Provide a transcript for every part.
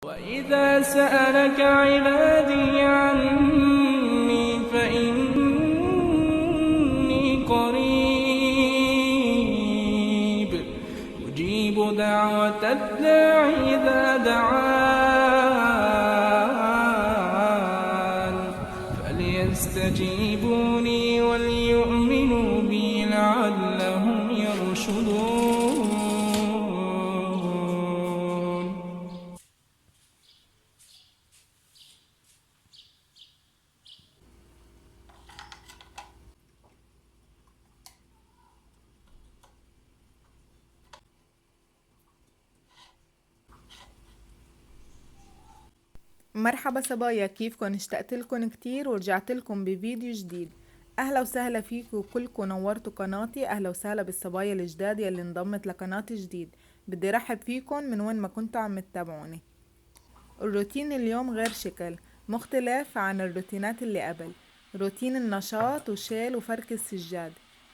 وإذا سألك عبادي عني فإني قريب أجيب دعوة الداع إذا دعان فليستجيبوا لي وليؤمنوا بي لعلهم يرشدون. مرحبا صبايا، كيفكن؟ اشتقتلكن كتير ورجعتلكم بفيديو جديد. اهلا وسهلا فيكم كلكم، نورتوا قناتي. اهلا وسهلا بالصبايا الجداد يلي انضمت لقناتي جديد. بدي رحب فيكم من وين ما كنتوا عم تتابعوني. الروتين اليوم غير شكل، مختلف عن الروتينات اللي قبل. روتين النشاط وشيل وفرك السجاد،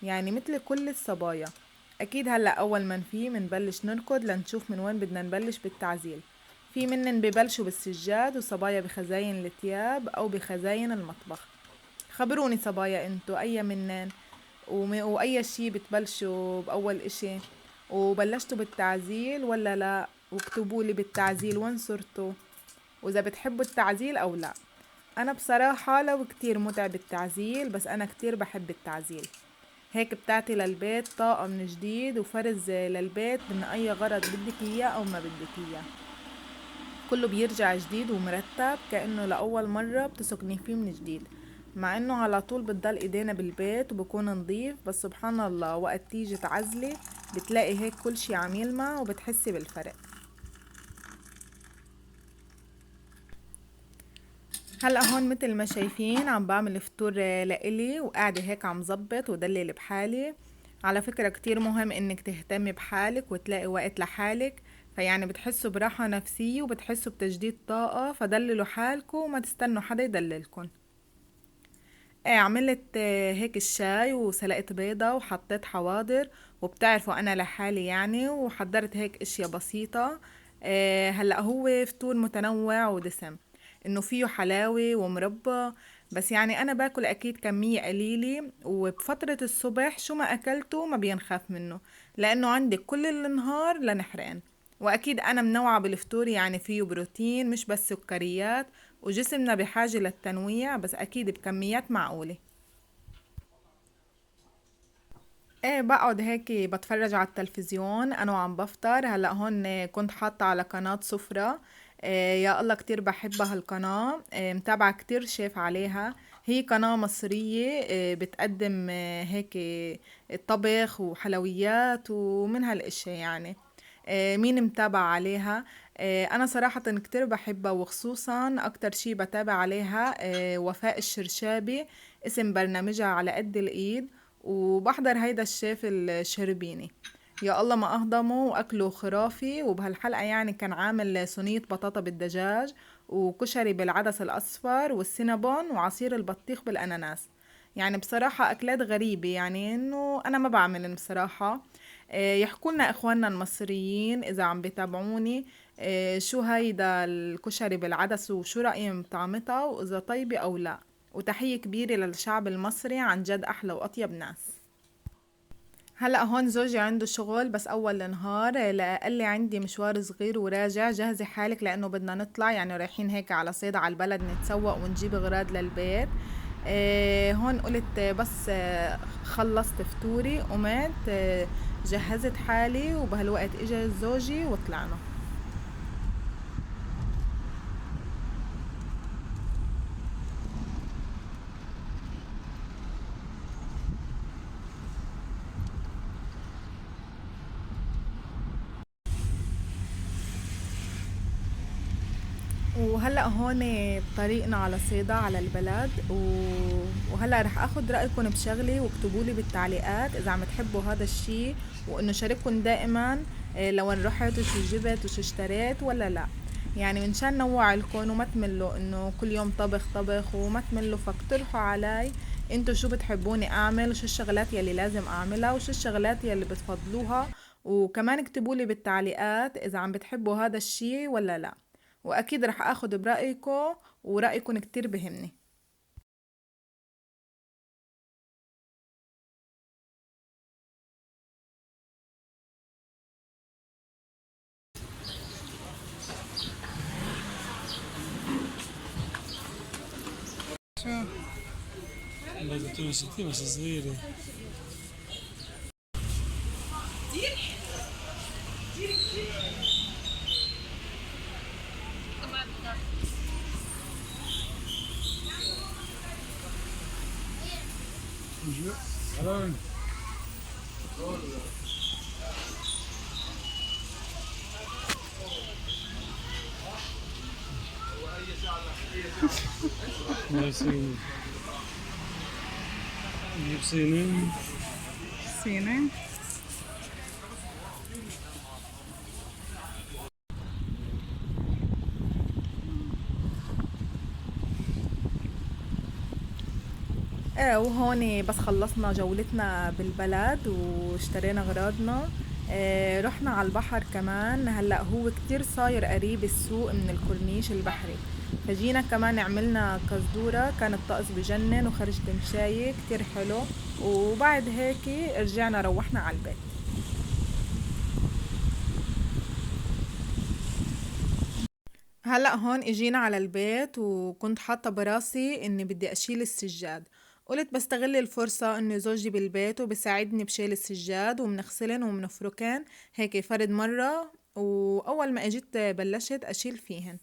يعني مثل كل الصبايا. اكيد هلأ اول ما نفيه منبلش نركض لنشوف من وين بدنا نبلش بالتعزيل. في منن ببلشوا بالسجاد وصبايا بخزاين التياب او بخزاين المطبخ. خبروني صبايا انتو اي منن واي شي بتبلشوا باول اشي، وبلشتوا بالتعزيل ولا لا؟ واكتبولي بالتعزيل وين صرتوا، واذا بتحبوا التعزيل او لا. انا بصراحة لو كتير متعب التعزيل، بس انا كتير بحب التعزيل. هيك بتعطي للبيت طاقة من جديد وفرز للبيت من اي غرض بدك اياه او ما بدك اياه. كله بيرجع جديد ومرتب كأنه لأول مرة بتسكني فيه من جديد. مع انه على طول بتضل ايدينا بالبيت وبكون نظيف، بس سبحان الله وقت تيجي تعزلي بتلاقي هيك كل شي عم يلمع وبتحسي بالفرق. هلا هون مثل ما شايفين عم بعمل فطور لإلي، وقاعدة هيك عم زبط ودلل بحالي. على فكرة كتير مهم انك تهتمي بحالك وتلاقي وقت لحالك، فيعني بتحسوا براحة نفسية وبتحسوا بتجديد طاقة، فدللوا حالكم وما تستنوا حدا يدللكم. عملت هيك الشاي وسلقت بيضة وحطيت حواضر، وبتعرفوا انا لحالي يعني، وحضرت هيك اشياء بسيطة. هلأ هو فطور متنوع ودسم، انه فيه حلاوة ومربى، بس يعني انا باكل اكيد كمية قليلة، وبفترة الصبح شو ما اكلته ما بينخاف منه، لانه عندي كل النهار لنحرقن. واكيد انا منوعة بالفطور، يعني فيه بروتين مش بس سكريات، وجسمنا بحاجة للتنويع بس اكيد بكميات معقولة. ايه بقعد هيك بتفرج على التلفزيون انا وعم بفطر. هلا هون كنت حاطة على قناة سفرة. إيه يا الله كتير بحبها هالقناة. إيه متابعة كتير شيف عليها. هي قناة مصرية، إيه بتقدم هيك طبخ وحلويات ومن هالاشياء يعني. إيه مين متابع عليها؟ إيه انا صراحة كتير بحبها، وخصوصا اكتر شي بتابع عليها إيه وفاء الشرشابي، اسم برنامجها على قد الايد. وبحضر هيدا الشيف الشربيني، يا الله ما اهضمه واكله خرافي. وبهالحلقة يعني كان عامل صينية بطاطا بالدجاج وكشري بالعدس الاصفر والسينابون وعصير البطيخ بالاناناس. يعني بصراحة اكلات غريبة، يعني انه انا ما بعمل بصراحة. يحكوا لنا اخواننا المصريين اذا عم بيتابعوني شو هيدا الكشري بالعدس وشو رأيهم بطعمتها واذا طيبة او لا. وتحية كبيرة للشعب المصري، عن جد أحلى وأطيب ناس. هلأ هون زوجي عنده شغل بس أول النهار، قال لي عندي مشوار صغير وراجع، جهزي حالك لأنه بدنا نطلع، يعني رايحين هيك على صيدا على البلد نتسوق ونجيب أغراض للبيت. هون قلت بس خلصت فطوري قمت جهزت حالي، وبهالوقت اجى زوجي وطلعنا. وهلا هون بطريقنا على صيدا على البلد وهلا رح اخد رايكم بشغلي، واكتبوا لي بالتعليقات اذا عم تحبوا هذا الشيء، وانه شارككم دائما لوين رحت وشو جبت وشو اشتريت ولا لا. يعني منشان نوع لكم وما تملوا انه كل يوم طبخ طبخ وما تملوا، فاقترحوا علي انتو شو بتحبوني اعمل، وشو الشغلات يلي لازم اعملها، وشو الشغلات يلي بتفضلوها. وكمان اكتبوا لي بالتعليقات اذا عم بتحبوا هذا الشيء ولا لا. وأكيد رح أخد برأيكم، ورأيكم كتير بهمني. بدها تمشي بس صغيرة. صيني نجيب صيني. صيني. ايه، وهون بس خلصنا جولتنا بالبلد واشترينا اغراضنا. ايه، رحنا على البحر كمان. هلأ هو كتير صاير قريب السوق من الكورنيش البحري، فجينا كمان عملنا كزدورة. كان الطقس بجنن وخرجت مشاي كتير حلو، وبعد هيك رجعنا روحنا على البيت. هلأ هون اجينا على البيت، وكنت حاطة براسي اني بدي اشيل السجاد. قلت بستغل الفرصة انه زوجي بالبيت وبساعدني بشيل السجاد، ومنغسلن ومنفركن هيك فرد مرة. واول ما اجيت بلشت اشيل فيهن.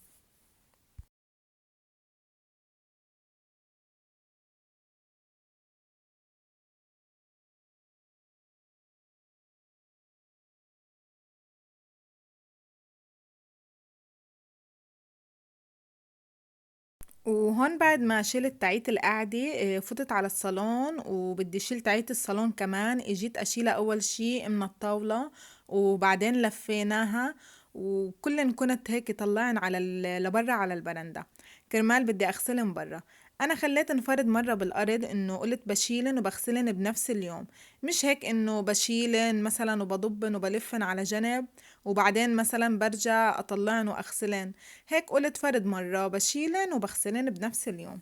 وهون بعد ما شلت تعيت القعدة، فتت على الصالون وبدي شيل تعيت الصالون كمان. اجيت اشيلها اول شي من الطاولة، وبعدين لفيناها، وكلن كنت هيك طلعن على لبرا على البرندة كرمال بدي اغسلن برا. انا خليت انفرد مرة بالارض، انه قلت بشيلن وبغسلن بنفس اليوم، مش هيك انه بشيلن مثلا وبضبن وبلفن على جنب وبعدين مثلا برجع اطلعن واغسلن. هيك قلت فرد مرة بشيلن وبغسلن بنفس اليوم.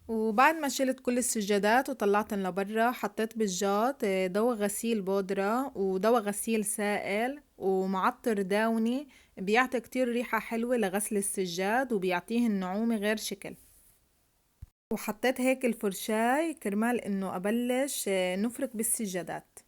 وبعد ما شلت كل السجادات وطلعتن لبرا، حطيت بالجاط دواء غسيل بودرة ودواء غسيل سائل ومعطر داوني. بيعطي كتير ريحة حلوة لغسل السجاد وبيعطيه النعومة غير شكل. وحطيت هيك الفرشاي كرمال انه ابلش نفرك بالسجادات.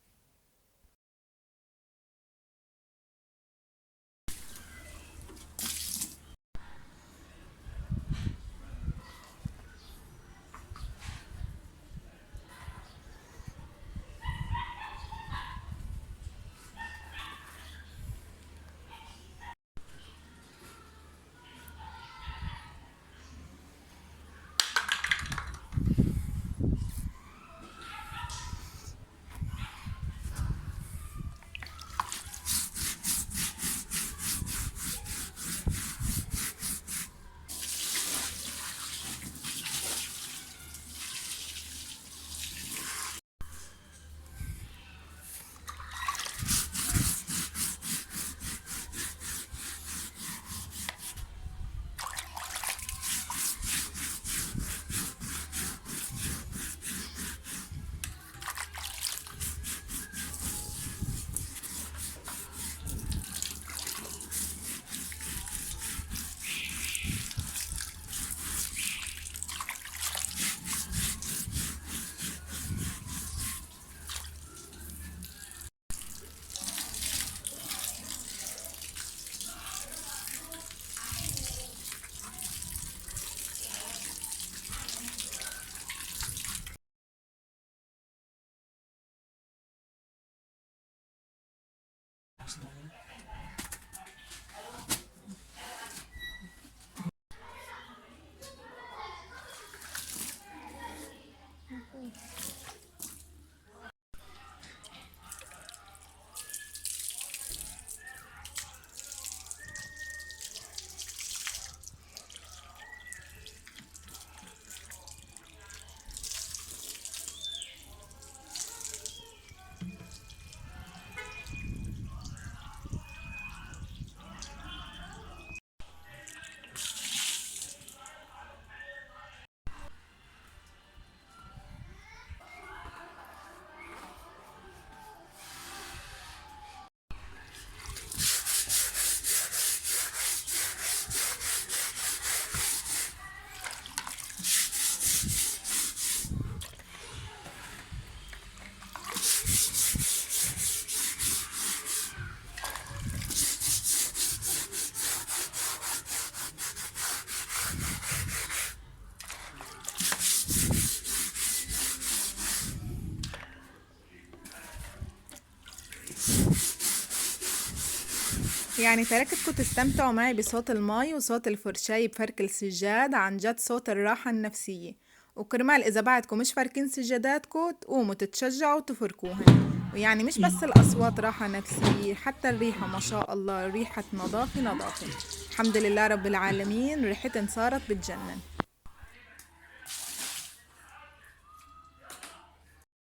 يعني تركتكم تستمتعوا معي بصوت المي وصوت الفرشاي بفرك السجاد، عن جد صوت الراحة النفسية. وكرمال إذا بعدكم مش فاركين سجاداتكم تقوموا تتشجعوا وتفركوهن. ويعني مش بس الأصوات راحة نفسية، حتى الريحة ما شاء الله ريحة نظافة نظافة. الحمد لله رب العالمين، ريحتن صارت بتجنن.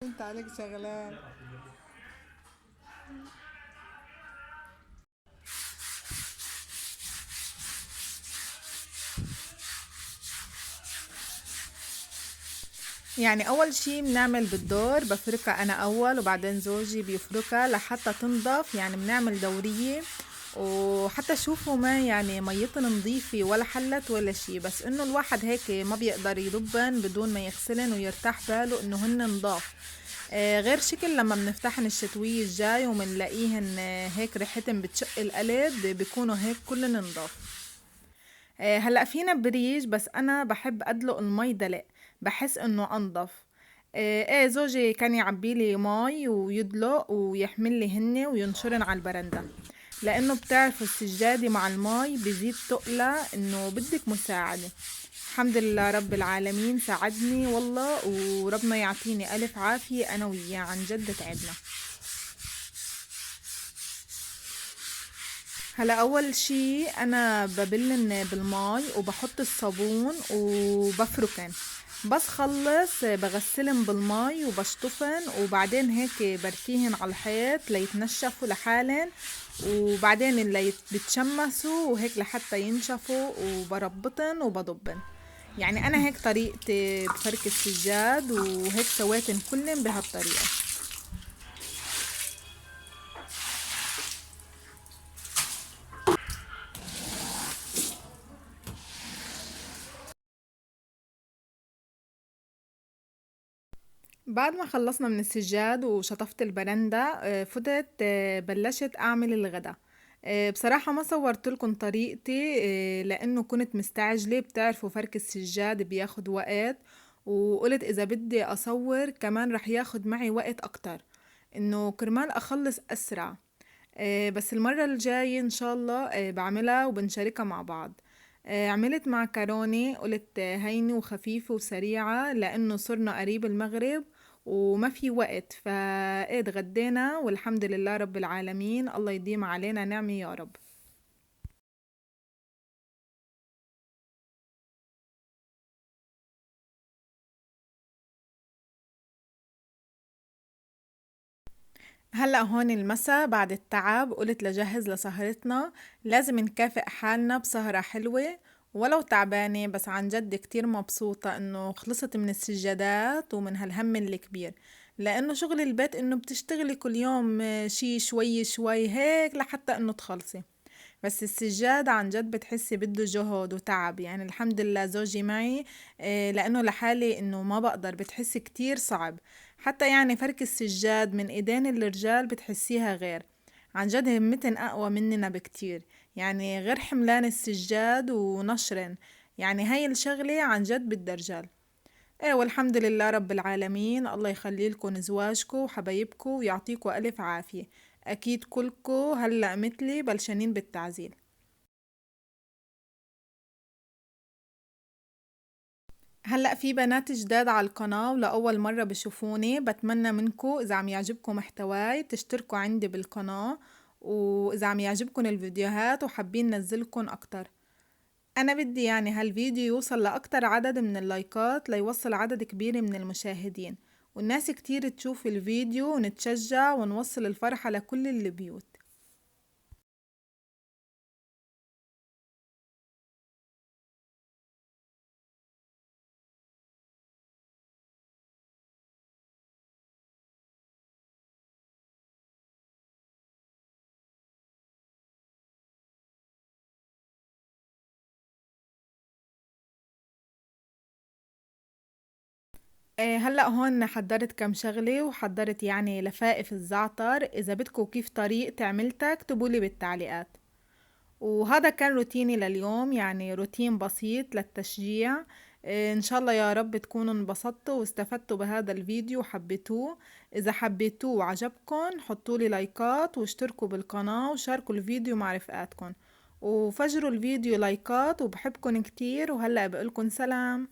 انت عليك شغلان. يعني أول شي بنعمل بالدور بفركها أنا أول وبعدين زوجي بيفركها لحتى تنضف، يعني بنعمل دورية. وحتى شوفوا ما يعني ميتن نظيفة ولا حلت ولا شي، بس إنه الواحد هيك ما بيقدر يربن بدون ما يغسلن ويرتاح باله إنه هن نضاف. غير شكل لما بنفتحن الشتوية الجاي ومنلاقيهن هيك ريحتن بتشق القلب، بيكونوا هيك كلن نضاف. هلأ فينا بريج، بس أنا بحب أدلق المي دلق، بحس إنه أنضف. ايه زوجي كان يعبيلي مي ويدلق ويحملي هن وينشرن على البرندة، لأنه بتعرفوا السجادة مع المي بزيد تقلى، إنه بدك مساعدة. الحمد لله رب العالمين ساعدني والله، وربنا يعطيني ألف عافية أنا وياه، عن جد تعبنا. هلا اول شي انا ببلن بالمي وبحط الصابون وبفركن، بس خلص بغسلن بالمي وبشطفن، وبعدين هيك بركيهن على الحيط ليتنشفوا لحالن، وبعدين اللي بتشمسوا وهيك لحتى ينشفوا، وبربطن وبضبن. يعني انا هيك طريقتي بفرك السجاد، وهيك سويتن كلن بهالطريقة. بعد ما خلصنا من السجاد وشطفت البرندة، فتت بلشت أعمل الغدا. بصراحة ما صورت لكم طريقتي، لأنه كنت مستعجلة، بتعرفوا فرك السجاد بياخد وقت، وقلت إذا بدي أصور كمان رح ياخد معي وقت أكتر، إنه كرمال أخلص أسرع. بس المرة الجاية إن شاء الله بعملها وبنشاركها مع بعض. عملت معكرونة، قلت هينة وخفيفة وسريعة لأنه صرنا قريب المغرب وما في وقت، فايه اتغدينا والحمد لله رب العالمين، الله يديم علينا نعمة يا رب. هلأ هون المسا بعد التعب، قلت لجهز لسهرتنا، لازم نكافئ حالنا بسهرة حلوة. ولو تعبانة بس عن جد كتير مبسوطة انه خلصت من السجادات ومن هالهم الكبير، لانه شغل البيت انه بتشتغلي كل يوم شي شوي شوي هيك لحتى انه تخلصي، بس السجاد عن جد بتحسي بده جهد وتعب. يعني الحمد لله زوجي معي، لأنه لحالي إنه ما بقدر، بتحسي كتير صعب. حتى يعني فرك السجاد من إيدين الرجال بتحسيها غير، عن جد همتن أقوى مننا بكتير، يعني غير حملان السجاد ونشرن، يعني هاي الشغلة عن جد بدها رجال. ايه والحمد لله رب العالمين، الله يخلي لكم زواجكم وحبايبكم ويعطيكم ألف عافية. أكيد كلكم هلأ مثلي بلشانين بالتعزيل. هلأ في بنات جداد على القناة ولأول مرة بشوفوني، بتمنى منكم إذا عم يعجبكم محتواي تشتركوا عندي بالقناة، وإذا عم يعجبكم الفيديوهات وحابين نزلكم أكتر. أنا بدي يعني هالفيديو يوصل لأكتر عدد من اللايكات ليوصل عدد كبير من المشاهدين، والناس كتير تشوف الفيديو ونتشجع ونوصل الفرحة لكل البيوت. هلأ هون حضرت كم شغلة، وحضرت يعني لفائف الزعتر، إذا بدكم كيف طريقتي عملتها اكتبولي بالتعليقات. وهذا كان روتيني لليوم، يعني روتين بسيط للتشجيع. إن شاء الله يا رب تكونوا انبسطتوا واستفدتوا بهذا الفيديو وحبيتوه. إذا حبيتوه وعجبكن حطوا لي لايكات واشتركوا بالقناة وشاركوا الفيديو مع رفقاتكن وفجروا الفيديو لايكات، وبحبكن كتير، وهلأ بقولكن سلام.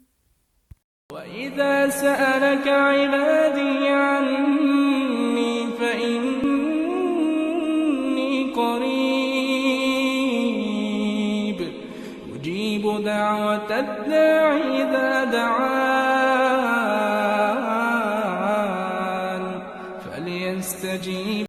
وإذا سألك عبادي عني فإني قريب أجيب دعوة الداعي إذا دعان فليستجيب